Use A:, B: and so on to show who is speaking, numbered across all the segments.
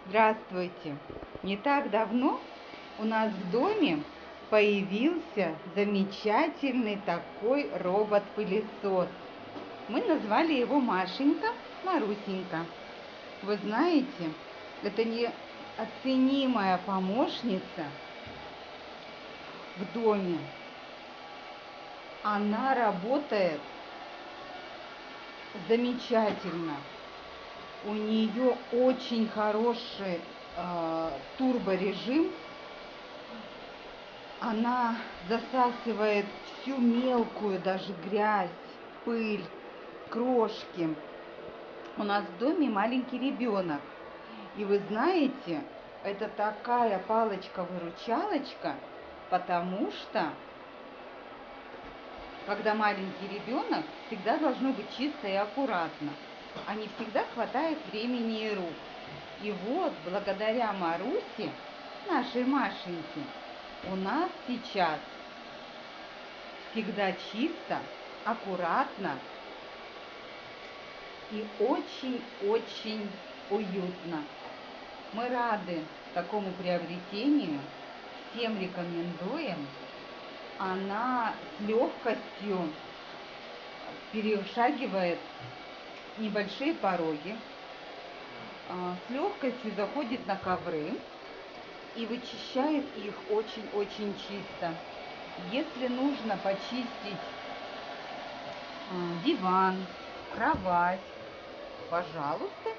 A: Здравствуйте! Не так давно у нас в доме появился замечательный такой робот-пылесос. Мы назвали его Машенька, Марусенька. Вы знаете, это неоценимая помощница в доме. Она работает замечательно. У нее очень хороший турборежим. Она засасывает всю мелкую, даже грязь, пыль, крошки. У нас в доме маленький ребенок. И вы знаете, это такая палочка-выручалочка, потому что, когда маленький ребенок, всегда должно быть чисто и аккуратно. А не всегда хватает времени и рук. И вот, благодаря Марусе, нашей Машеньке, у нас сейчас всегда чисто, аккуратно и очень-очень уютно. Мы рады такому приобретению, всем рекомендуем. Она с легкостью перешагивает небольшие пороги, с легкостью заходит на ковры и вычищает их очень-очень чисто. Если нужно почистить диван, кровать, пожалуйста,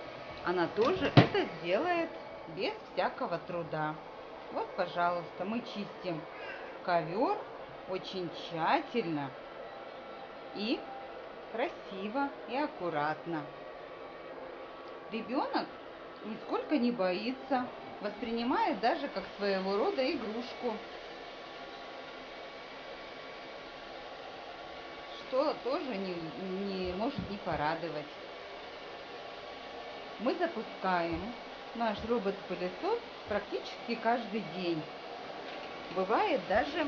A: она тоже это сделает без всякого труда. Вот, пожалуйста, мы чистим ковер очень тщательно и красиво и аккуратно. Ребенок нисколько не боится, воспринимает даже как своего рода игрушку, что тоже не может не порадовать. Мы запускаем наш робот-пылесос практически каждый день. Бывает даже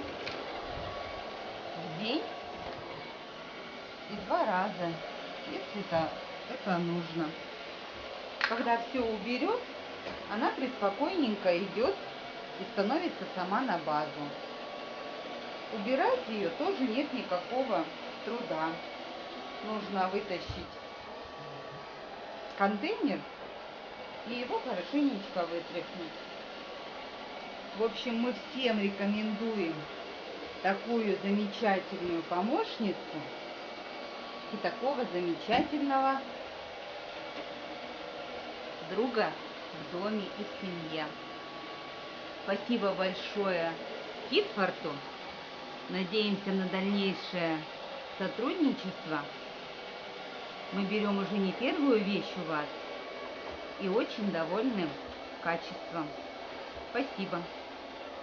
A: в день и 2 раза, если это нужно. Когда все уберет, она преспокойненько идет и становится сама на базу. Убирать ее тоже нет никакого труда. Нужно вытащить контейнер и его хорошенечко вытряхнуть. В общем, мы всем рекомендуем такую замечательную помощницу и такого замечательного друга в доме и в семье. Спасибо большое Китфорту. Надеемся на дальнейшее сотрудничество. Мы берем уже не первую вещь у вас и очень довольны качеством. Спасибо.